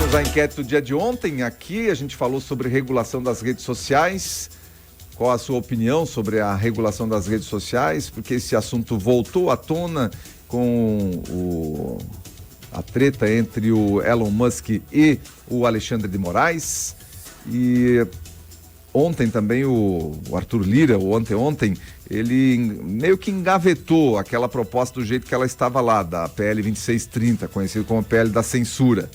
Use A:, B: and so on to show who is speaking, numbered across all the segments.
A: Tivemos a enquete do dia de ontem aqui, a gente falou sobre regulação das redes sociais. Qual a sua opinião sobre a regulação das redes sociais? Porque esse assunto voltou à tona com a treta entre o Elon Musk e o Alexandre de Moraes. E ontem também o Arthur Lira, ou anteontem, ele meio que engavetou aquela proposta do jeito que ela estava lá, da PL 2630, conhecida como PL da censura.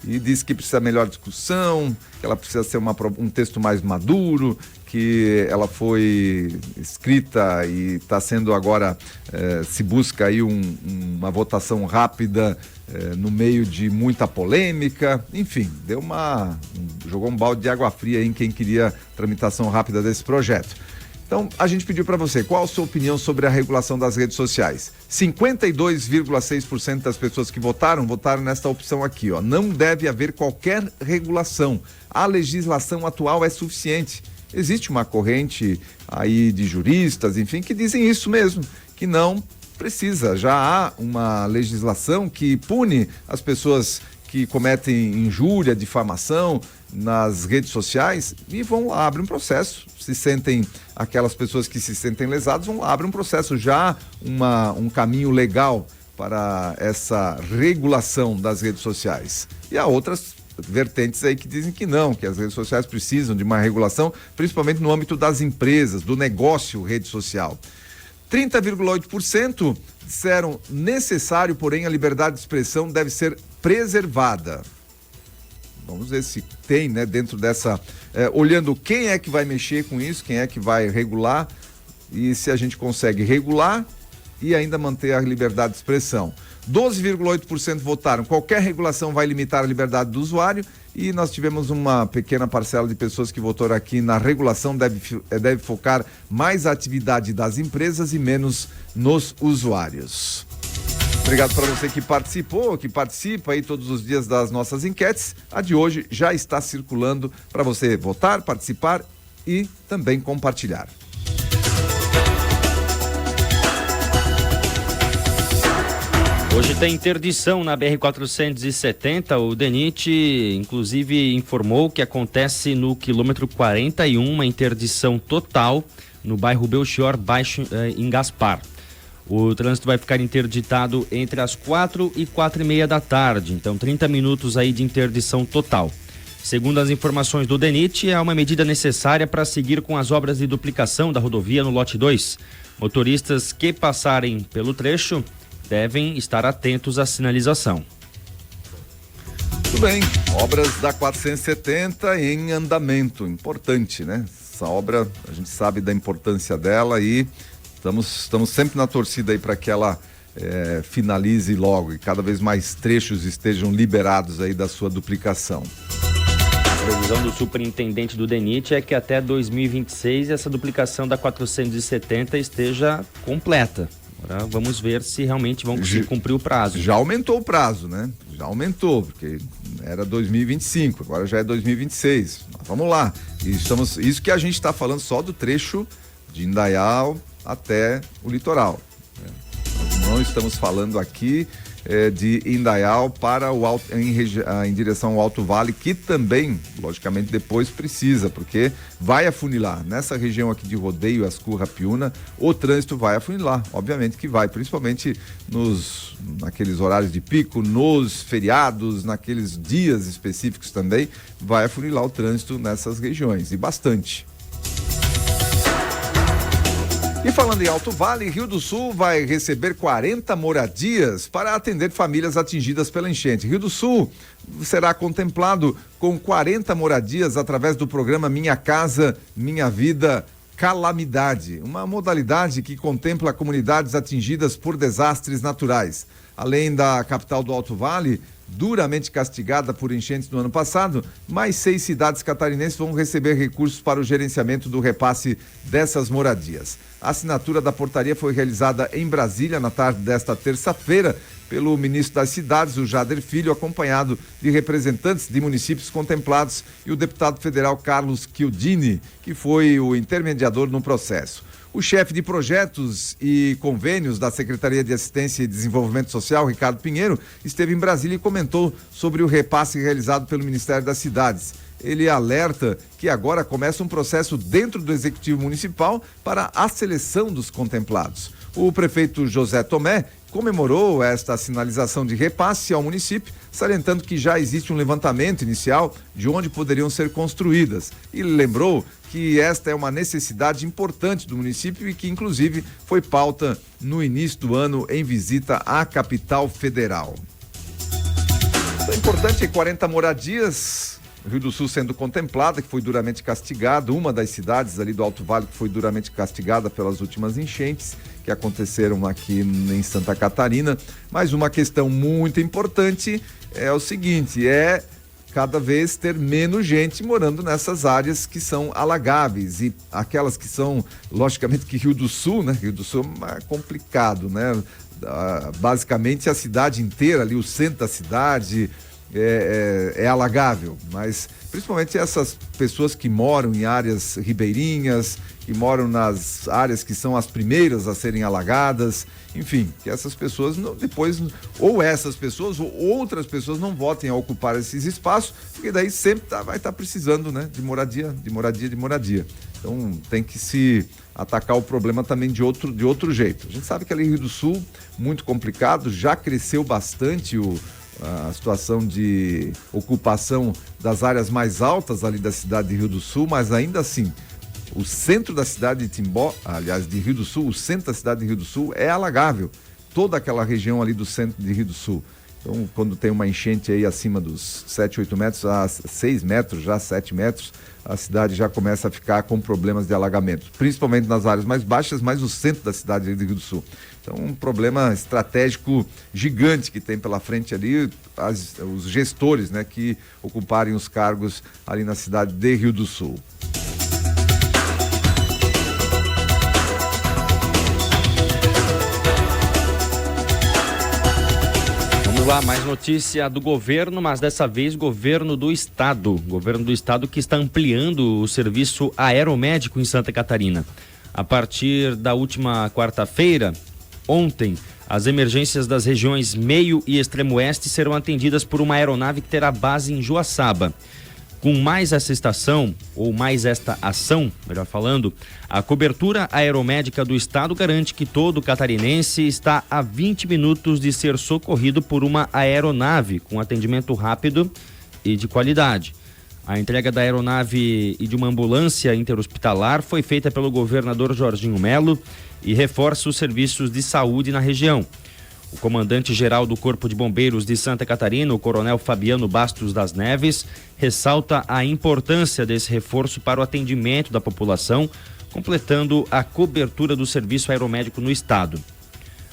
A: E disse que precisa de melhor discussão, que ela precisa ser um texto mais maduro, que ela foi escrita e está sendo agora, se busca aí uma votação rápida no meio de muita polêmica. Enfim, jogou um balde de água fria em quem queria tramitação rápida desse projeto. Então, a gente pediu para você, qual a sua opinião sobre a regulação das redes sociais? 52,6% das pessoas que votaram nesta opção aqui, ó. Não deve haver qualquer regulação. A legislação atual é suficiente. Existe uma corrente aí de juristas, enfim, que dizem isso mesmo, que não precisa. Já há uma legislação que pune as pessoas que cometem injúria, difamação nas redes sociais e vão lá, abrem um processo. Aquelas pessoas que se sentem lesadas vão lá, abrem um processo. Já um caminho legal para essa regulação das redes sociais. E há outras vertentes aí que dizem que não, que as redes sociais precisam de uma regulação, principalmente no âmbito das empresas, do negócio rede social. 30,8% disseram necessário, porém a liberdade de expressão deve ser preservada. Vamos ver se tem, né, dentro dessa... olhando quem é que vai mexer com isso, quem é que vai regular e se a gente consegue regular e ainda manter a liberdade de expressão. 12,8% votaram. Qualquer regulação vai limitar a liberdade do usuário e nós tivemos uma pequena parcela de pessoas que votaram aqui na regulação deve focar mais a atividade das empresas e menos nos usuários. Obrigado para você que participou, que participa aí todos os dias das nossas enquetes. A de hoje já está circulando para você votar, participar e também compartilhar.
B: Hoje tem interdição na BR-470. O DENIT, inclusive, informou que acontece no quilômetro 41, uma interdição total no bairro Belchior Baixo, em Gaspar. O trânsito vai ficar interditado entre as 4 e 4h30 da tarde, então 30 minutos aí de interdição total. Segundo as informações do DENIT, é uma medida necessária para seguir com as obras de duplicação da rodovia no lote 2. Motoristas que passarem pelo trecho devem estar atentos à sinalização.
A: Muito bem, obras da 470 em andamento, importante, né? Essa obra, a gente sabe da importância dela e estamos sempre na torcida aí para que ela finalize logo e cada vez mais trechos estejam liberados aí da sua duplicação.
B: A previsão do superintendente do DENIT é que até 2026 essa duplicação da 470 esteja completa. Agora vamos ver se realmente vão conseguir cumprir o prazo.
A: Já aumentou o prazo, né? Já aumentou, porque era 2025, agora já é 2026. Mas vamos lá. Isso que a gente está falando só do trecho de Indaial até o litoral. Nós não estamos falando aqui de Indaial para em direção ao Alto Vale, que também, logicamente, depois precisa, porque vai afunilar. Nessa região aqui de Rodeio, Ascurra, Piúna, o trânsito vai afunilar, obviamente que vai, principalmente naqueles horários de pico, nos feriados, naqueles dias específicos também, vai afunilar o trânsito nessas regiões, e bastante. E falando em Alto Vale, Rio do Sul vai receber 40 moradias para atender famílias atingidas pela enchente. Rio do Sul será contemplado com 40 moradias através do programa Minha Casa, Minha Vida, Calamidade, uma modalidade que contempla comunidades atingidas por desastres naturais. Além da capital do Alto Vale, duramente castigada por enchentes no ano passado, mais 6 cidades catarinenses vão receber recursos para o gerenciamento do repasse dessas moradias. A assinatura da portaria foi realizada em Brasília na tarde desta terça-feira pelo ministro das Cidades, o Jader Filho, acompanhado de representantes de municípios contemplados e o deputado federal Carlos Chiodini, que foi o intermediador no processo. O chefe de projetos e convênios da Secretaria de Assistência e Desenvolvimento Social, Ricardo Pinheiro, esteve em Brasília e comentou sobre o repasse realizado pelo Ministério das Cidades. Ele alerta que agora começa um processo dentro do Executivo Municipal para a seleção dos contemplados. O prefeito José Tomé comemorou esta sinalização de repasse ao município, salientando que já existe um levantamento inicial de onde poderiam ser construídas. E lembrou que esta é uma necessidade importante do município e que, inclusive, foi pauta no início do ano em visita à capital federal. O importante é 40 moradias, Rio do Sul sendo contemplada, que foi duramente castigado, uma das cidades ali do Alto Vale que foi duramente castigada pelas últimas enchentes que aconteceram aqui em Santa Catarina. Mas uma questão muito importante é o seguinte, cada vez ter menos gente morando nessas áreas que são alagáveis e aquelas que são, logicamente que Rio do Sul, né? Rio do Sul é complicado, né? Basicamente a cidade inteira ali, o centro da cidade é alagável, mas principalmente essas pessoas que moram em áreas ribeirinhas, que moram nas áreas que são as primeiras a serem alagadas, enfim, que essas pessoas depois, ou essas pessoas ou outras pessoas não voltem a ocupar esses espaços, porque daí sempre vai estar precisando, né, de moradia. Então tem que se atacar o problema também de outro jeito. A gente sabe que ali em Rio do Sul, muito complicado, já cresceu bastante a situação de ocupação das áreas mais altas ali da cidade de Rio do Sul, mas ainda assim, o centro da cidade de Timbó, aliás, de Rio do Sul, o centro da cidade de Rio do Sul é alagável, toda aquela região ali do centro de Rio do Sul. Então, quando tem uma enchente aí acima dos 7, 8 metros, a 6 metros, já 7 metros, a cidade já começa a ficar com problemas de alagamento, principalmente nas áreas mais baixas, mas o centro da cidade de Rio do Sul. Então, um problema estratégico gigante que tem pela frente ali, os gestores, né, que ocuparem os cargos ali na cidade de Rio do Sul.
B: Vamos lá, mais notícia do governo, mas dessa vez governo do estado. Governo do estado que está ampliando o serviço aeromédico em Santa Catarina. A partir da última quarta-feira, ontem, as emergências das regiões meio e extremo oeste serão atendidas por uma aeronave que terá base em Joaçaba. Com mais essa estação, ou mais esta ação, melhor falando, a cobertura aeromédica do estado garante que todo catarinense está a 20 minutos de ser socorrido por uma aeronave com atendimento rápido e de qualidade. A entrega da aeronave e de uma ambulância interhospitalar foi feita pelo governador Jorginho Melo e reforça os serviços de saúde na região. O comandante-geral do Corpo de Bombeiros de Santa Catarina, o coronel Fabiano Bastos das Neves, ressalta a importância desse reforço para o atendimento da população, completando a cobertura do serviço aeromédico no estado.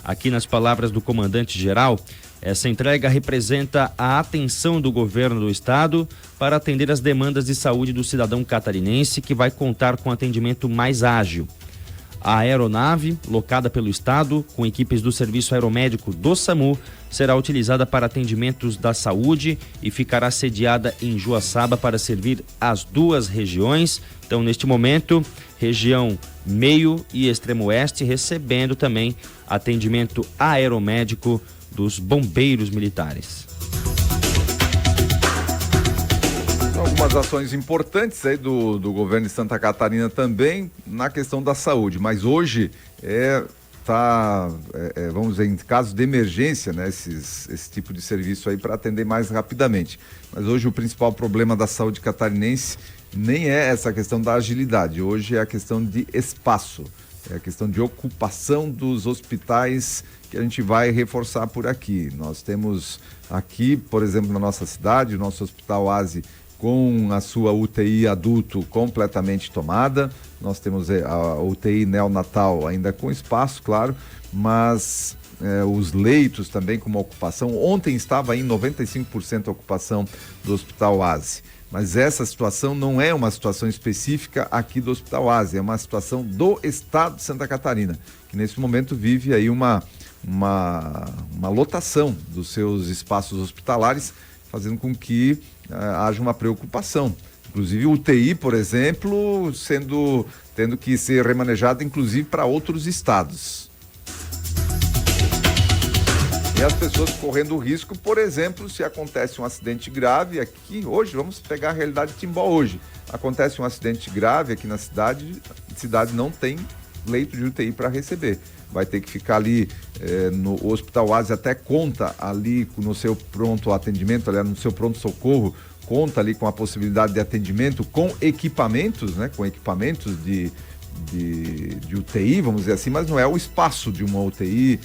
B: Aqui nas palavras do comandante-geral, essa entrega representa a atenção do governo do estado para atender as demandas de saúde do cidadão catarinense, que vai contar com atendimento mais ágil. A aeronave, locada pelo estado, com equipes do Serviço Aeromédico do SAMU, será utilizada para atendimentos da saúde e ficará sediada em Joaçaba para servir as duas regiões. Então, neste momento, região meio e extremo oeste, recebendo também atendimento aeromédico dos bombeiros militares.
A: Algumas ações importantes aí do governo de Santa Catarina também na questão da saúde, mas hoje vamos dizer, em caso de emergência, né, esse tipo de serviço aí para atender mais rapidamente. Mas hoje o principal problema da saúde catarinense nem é essa questão da agilidade, hoje é a questão de espaço, é a questão de ocupação dos hospitais que a gente vai reforçar por aqui. Nós temos aqui, por exemplo, na nossa cidade, o nosso Hospital Oasi com a sua UTI adulto completamente tomada. Nós temos a UTI neonatal ainda com espaço, claro, mas os leitos também com uma ocupação. Ontem estava em 95% a ocupação do Hospital Oasi. Mas essa situação não é uma situação específica aqui do Hospital Oasi, é uma situação do estado de Santa Catarina, que nesse momento vive aí uma lotação dos seus espaços hospitalares, fazendo com que haja uma preocupação. Inclusive UTI, por exemplo, tendo que ser remanejada, inclusive, para outros estados. E as pessoas correndo risco, por exemplo, se acontece um acidente grave aqui, hoje, vamos pegar a realidade de Timbó hoje. Acontece um acidente grave aqui na cidade, a cidade não tem leito de UTI para receber. Vai ter que ficar ali no Hospital Oásis, até conta ali no seu pronto atendimento, aliás, no seu pronto-socorro, conta ali com a possibilidade de atendimento com equipamentos, né? Com equipamentos de UTI, vamos dizer assim, mas não é o espaço de uma UTI,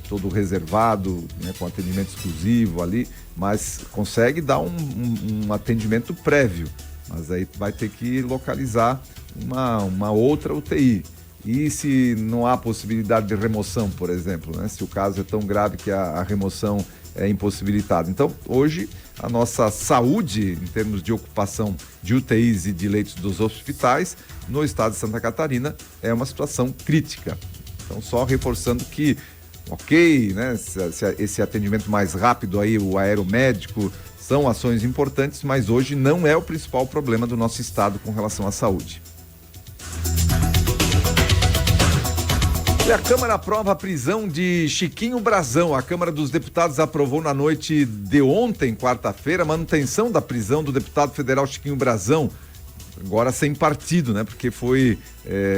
A: todo reservado, né, com atendimento exclusivo ali, mas consegue dar um atendimento prévio, mas aí vai ter que localizar uma outra UTI. E se não há possibilidade de remoção, por exemplo, né? Se o caso é tão grave que a remoção é impossibilitada. Então, hoje, a nossa saúde, em termos de ocupação de UTIs e de leitos dos hospitais, no estado de Santa Catarina, é uma situação crítica. Então, só reforçando que, ok, né? Esse atendimento mais rápido aí, o aeromédico, são ações importantes, mas hoje não é o principal problema do nosso estado com relação à saúde. E a Câmara aprova a prisão de Chiquinho Brazão. A Câmara dos Deputados aprovou na noite de ontem, quarta-feira, a manutenção da prisão do deputado federal Chiquinho Brazão, agora sem partido, né? Porque foi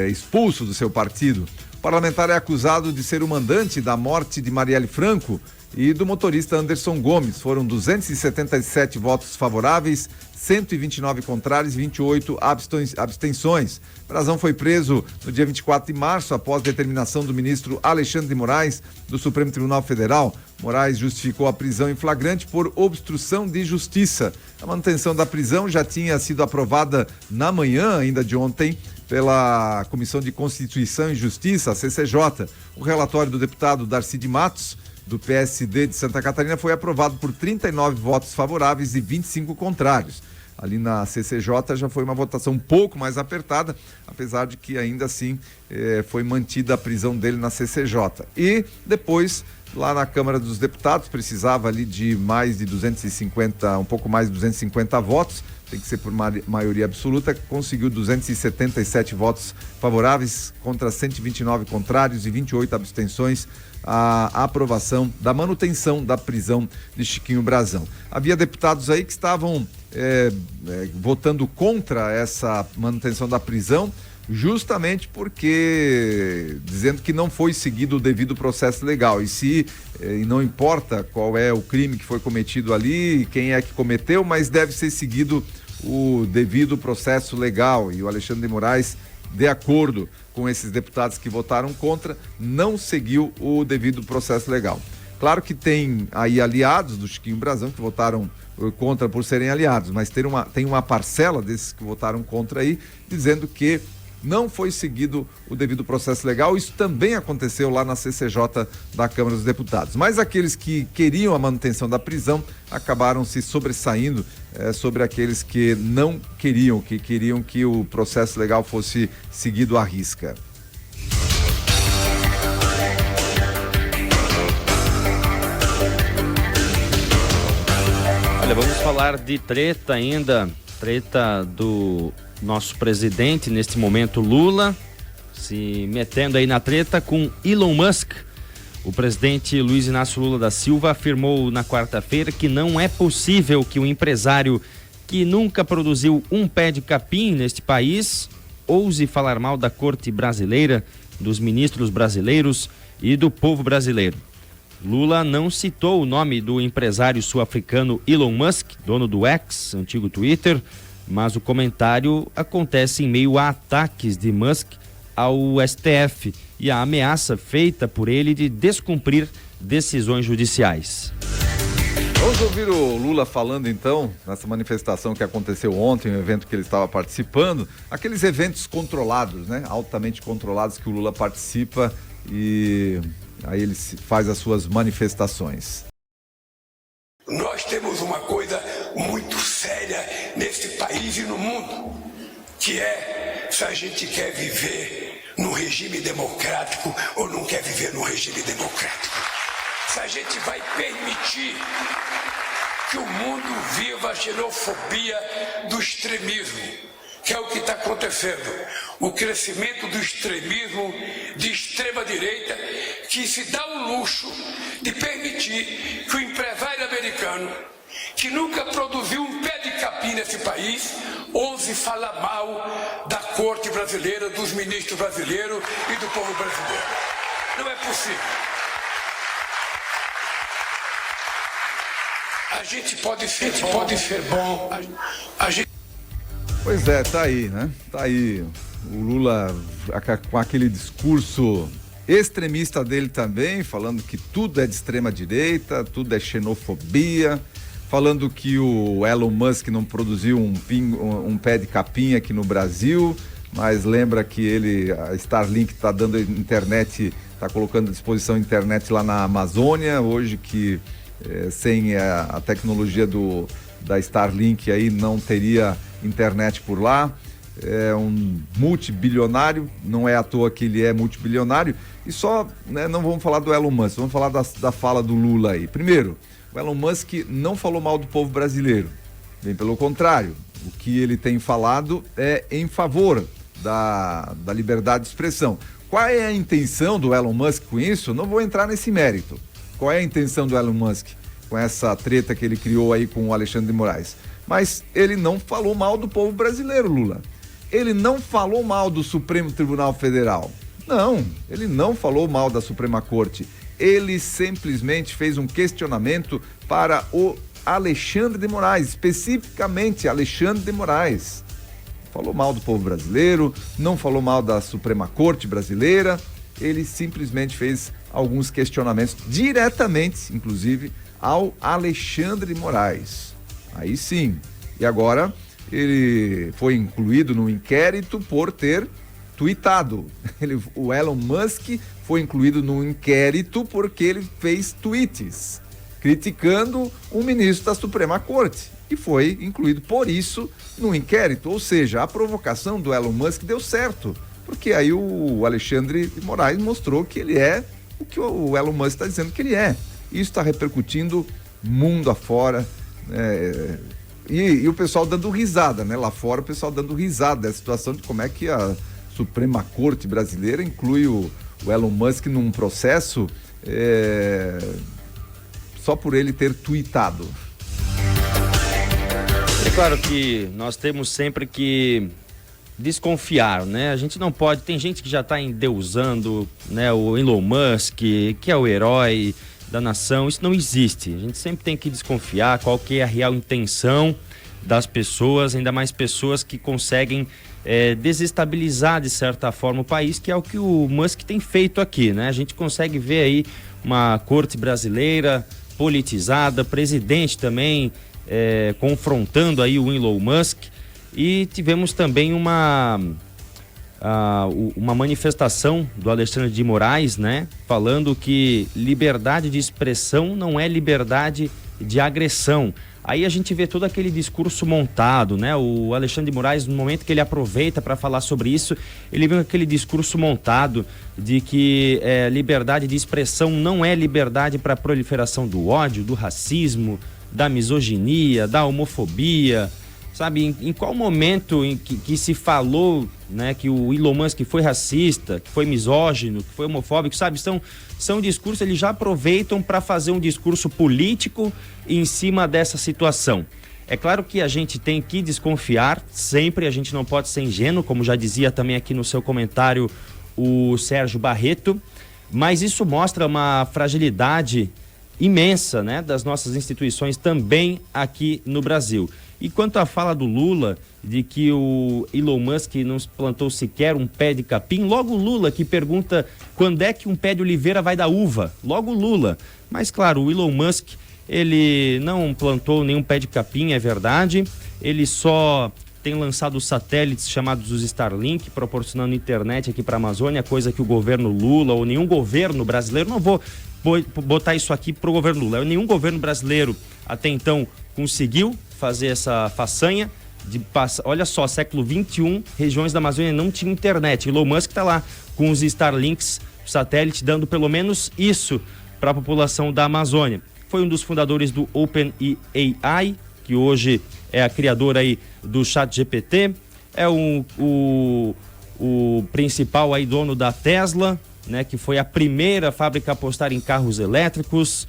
A: expulso do seu partido. O parlamentar é acusado de ser o mandante da morte de Marielle Franco e do motorista Anderson Gomes. Foram 277 votos favoráveis, 129 contrários e 28 abstenções. Brazão foi preso no dia 24 de março, após determinação do ministro Alexandre de Moraes, do Supremo Tribunal Federal. Moraes justificou a prisão em flagrante por obstrução de justiça. A manutenção da prisão já tinha sido aprovada na manhã, ainda de ontem, pela Comissão de Constituição e Justiça, a CCJ. O relatório do deputado Darcy de Matos, do PSD de Santa Catarina, foi aprovado por 39 votos favoráveis e 25 contrários. Ali na CCJ já foi uma votação um pouco mais apertada, apesar de que ainda assim foi mantida a prisão dele na CCJ. E depois, lá na Câmara dos Deputados, precisava ali de mais de 250, um pouco mais de 250 votos, tem que ser por maioria absoluta, conseguiu 277 votos favoráveis contra 129 contrários e 28 abstenções, a aprovação da manutenção da prisão de Chiquinho Brazão. Havia deputados aí que estavam votando contra essa manutenção da prisão, justamente porque dizendo que não foi seguido o devido processo legal, e não importa qual é o crime que foi cometido ali, quem é que cometeu, mas deve ser seguido o devido processo legal. E o Alexandre de Moraes, de acordo com esses deputados que votaram contra, não seguiu o devido processo legal. Claro que tem aí aliados do Chiquinho Brazão que votaram contra por serem aliados, mas tem uma parcela desses que votaram contra aí, dizendo que não foi seguido o devido processo legal. Isso também aconteceu lá na CCJ da Câmara dos Deputados. Mas aqueles que queriam a manutenção da prisão acabaram se sobressaindo sobre aqueles que não queriam, que queriam que o processo legal fosse seguido à risca.
B: Olha, vamos falar de treta ainda, treta do nosso presidente, neste momento Lula, se metendo aí na treta com Elon Musk. O presidente Luiz Inácio Lula da Silva afirmou na quarta-feira que não é possível que um empresário que nunca produziu um pé de capim neste país ouse falar mal da corte brasileira, dos ministros brasileiros e do povo brasileiro. Lula não citou o nome do empresário sul-africano Elon Musk, dono do X, antigo Twitter, mas o comentário acontece em meio a ataques de Musk ao STF e a ameaça feita por ele de descumprir decisões judiciais.
A: Vamos ouvir o Lula falando então, nessa manifestação que aconteceu ontem, um evento que ele estava participando, aqueles eventos controlados, né? Altamente controlados que o Lula participa e aí ele faz as suas manifestações.
C: Nós temos uma coisa muito séria neste país e no mundo, que é se a gente quer viver num regime democrático ou não quer viver num regime democrático. Se a gente vai permitir que o mundo viva a xenofobia do extremismo, que é o que está acontecendo. O crescimento do extremismo de extrema-direita, que se dá o luxo de permitir que o empresário americano, que nunca produziu um pé de capim nesse país, ouse falar mal da corte brasileira, dos ministros brasileiros e do povo brasileiro. Não é possível. A gente pode ser bom.
A: Pois é, tá aí, né? Tá aí o Lula com aquele discurso extremista dele também, falando que tudo é de extrema direita, tudo é xenofobia, falando que o Elon Musk não produziu um pé de capim aqui no Brasil, mas lembra que a Starlink está dando internet, está colocando à disposição internet lá na Amazônia, hoje que sem a tecnologia da Starlink aí não teria internet por lá. É um multibilionário, não é à toa que ele é multibilionário. E só, né, não vamos falar do Elon Musk, vamos falar da fala do Lula aí. Primeiro, o Elon Musk não falou mal do povo brasileiro, bem pelo contrário, o que ele tem falado é em favor da liberdade de expressão. Qual é a intenção do Elon Musk com isso? Não vou entrar nesse mérito. Qual é a intenção do Elon Musk com essa treta que ele criou aí com o Alexandre de Moraes? Mas ele não falou mal do povo brasileiro, Lula. Ele não falou mal do Supremo Tribunal Federal. Não, ele não falou mal da Suprema Corte. Ele simplesmente fez um questionamento para o Alexandre de Moraes, especificamente Alexandre de Moraes. Falou mal do povo brasileiro, não falou mal da Suprema Corte brasileira, ele simplesmente fez alguns questionamentos diretamente, inclusive, ao Alexandre de Moraes. Aí sim. E agora ele foi incluído no inquérito por ter tuitado. O Elon Musk foi incluído no inquérito porque ele fez tweets criticando um ministro da Suprema Corte e foi incluído por isso no inquérito. Ou seja, a provocação do Elon Musk deu certo, porque aí o Alexandre de Moraes mostrou que ele é o que o Elon Musk está dizendo que ele é. Isso está repercutindo mundo afora, e o pessoal dando risada, né? Lá fora o pessoal dando risada da situação de como é que a Suprema Corte brasileira inclui o Elon Musk num processo só por ele ter tuitado.
B: É claro que nós temos sempre que desconfiar, né? A gente não pode, tem gente que já está endeusando, né, o Elon Musk, que é o herói da nação. Isso não existe. A gente sempre tem que desconfiar qual que é a real intenção das pessoas, ainda mais pessoas que conseguem desestabilizar de certa forma o país, que é o que o Musk tem feito aqui, né? A gente consegue ver aí uma corte brasileira politizada, presidente também confrontando aí o Elon Musk, e tivemos também uma manifestação do Alexandre de Moraes, né? Falando que liberdade de expressão não é liberdade de agressão. Aí a gente vê todo aquele discurso montado, né? O Alexandre de Moraes, no momento que ele aproveita para falar sobre isso, ele vem com aquele discurso montado de que liberdade de expressão não é liberdade para a proliferação do ódio, do racismo, da misoginia, da homofobia. Sabe, em qual momento em que se falou, né, que o Elon Musk foi racista, que foi misógino, que foi homofóbico, sabe? São discursos, eles já aproveitam para fazer um discurso político em cima dessa situação. É claro que a gente tem que desconfiar sempre, a gente não pode ser ingênuo, como já dizia também aqui no seu comentário o Sérgio Barreto, mas isso mostra uma fragilidade imensa, né, das nossas instituições também aqui no Brasil. E quanto à fala do Lula, de que o Elon Musk não plantou sequer um pé de capim, logo o Lula que pergunta quando é que um pé de oliveira vai dar uva, logo o Lula. Mas claro, o Elon Musk, ele não plantou nenhum pé de capim, é verdade, ele só tem lançado satélites chamados os Starlink, proporcionando internet aqui para a Amazônia, coisa que o governo Lula ou nenhum governo brasileiro, não vou botar isso aqui pro governo Lula, nenhum governo brasileiro até então conseguiu fazer essa façanha de passar. Olha só, século XXI, regiões da Amazônia não tinham internet. Elon Musk está lá com os Starlinks, satélite, dando pelo menos isso para a população da Amazônia. foi um dos fundadores do OpenAI, que hoje é a criadora aí do ChatGPT, é o principal aí dono da Tesla, né, que foi a primeira fábrica a apostar em carros elétricos,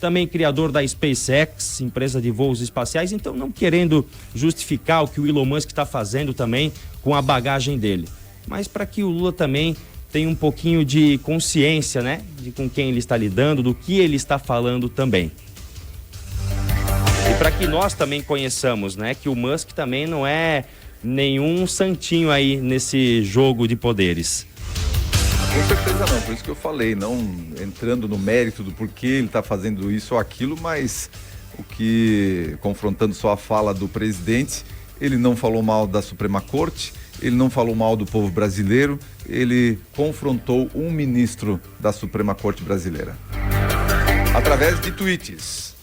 B: também criador da SpaceX, empresa de voos espaciais. Então, não querendo justificar o que o Elon Musk está fazendo também com a bagagem dele, mas para que o Lula também tenha um pouquinho de consciência, né, de com quem ele está lidando, do que ele está falando também. E para que nós também conheçamos, né, que o Musk também não é nenhum santinho aí nesse jogo de poderes.
A: Com certeza não, por isso que eu falei, não entrando no mérito do porquê ele está fazendo isso ou aquilo, mas confrontando só a fala do presidente, ele não falou mal da Suprema Corte, ele não falou mal do povo brasileiro, ele confrontou um ministro da Suprema Corte brasileira, através de tweets,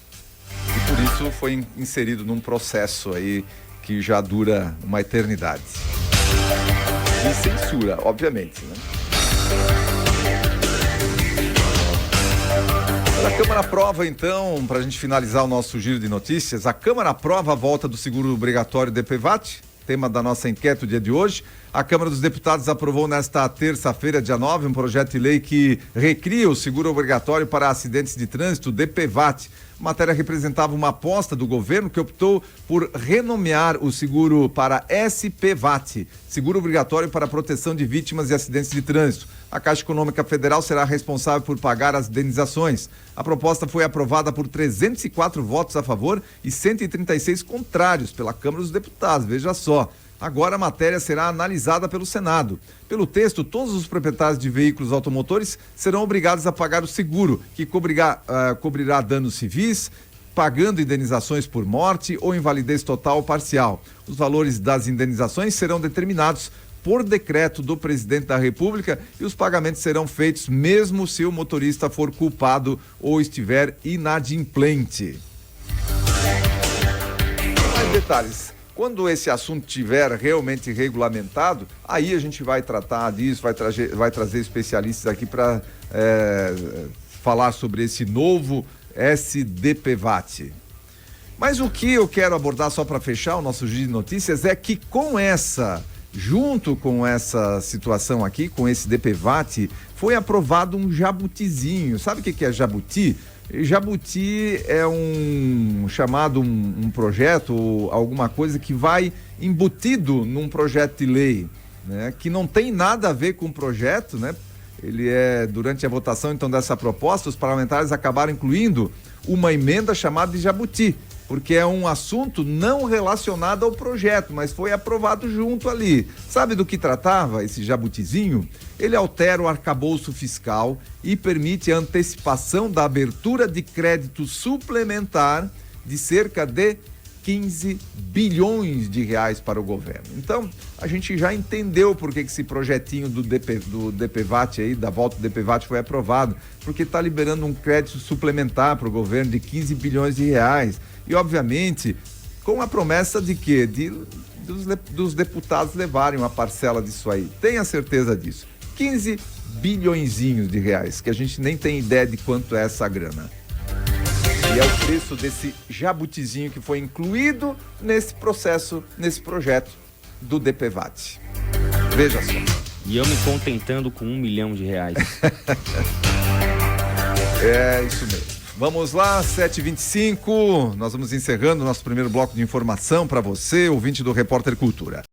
A: e por isso foi inserido num processo aí que já dura uma eternidade. E censura, obviamente, né? A Câmara aprova, então, para a gente finalizar o nosso giro de notícias, a Câmara aprova a volta do seguro obrigatório DPVAT, tema da nossa enquete do dia de hoje. A Câmara dos Deputados aprovou nesta terça-feira, dia 9, um projeto de lei que recria o seguro obrigatório para acidentes de trânsito, DPVAT. A matéria representava uma aposta do governo que optou por renomear o seguro para SPVAT, Seguro Obrigatório para a Proteção de Vítimas de Acidentes de Trânsito. A Caixa Econômica Federal será responsável por pagar as indenizações. A proposta foi aprovada por 304 votos a favor e 136 contrários pela Câmara dos Deputados, veja só. Agora a matéria será analisada pelo Senado. Pelo texto, todos os proprietários de veículos automotores serão obrigados a pagar o seguro, que cobrirá danos civis, pagando indenizações por morte ou invalidez total ou parcial. Os valores das indenizações serão determinados por decreto do presidente da República e os pagamentos serão feitos mesmo se o motorista for culpado ou estiver inadimplente. Mais detalhes. Quando esse assunto tiver realmente regulamentado, aí a gente vai tratar disso, vai trazer especialistas aqui para falar sobre esse novo SDPVAT. Mas o que eu quero abordar só para fechar o nosso giro de notícias é que junto com essa situação aqui, com esse DPVAT, foi aprovado um jabutizinho. Sabe o que é jabuti? Jabuti é um projeto, ou alguma coisa que vai embutido num projeto de lei, né? Que não tem nada a ver com o projeto, né? Durante a votação então dessa proposta, os parlamentares acabaram incluindo uma emenda chamada de jabuti, porque é um assunto não relacionado ao projeto, mas foi aprovado junto ali. Sabe do que tratava esse jabutizinho? Ele altera o arcabouço fiscal e permite a antecipação da abertura de crédito suplementar de cerca de 15 bilhões de reais para o governo. Então, a gente já entendeu por que esse projetinho do DPVAT aí, da volta do DPVAT foi aprovado, porque está liberando um crédito suplementar para o governo de 15 bilhões de reais. E, obviamente, com a promessa de quê? Dos deputados levarem uma parcela disso aí. Tenha certeza disso. 15 bilhõezinhos de reais, que a gente nem tem ideia de quanto é essa grana. E é o preço desse jabutizinho que foi incluído nesse projeto do DPVAT. Veja só.
B: E eu me contentando com R$1 milhão.
A: É isso mesmo. Vamos lá, 7h25, nós vamos encerrando o nosso primeiro bloco de informação para você, ouvinte do Repórter Cultura.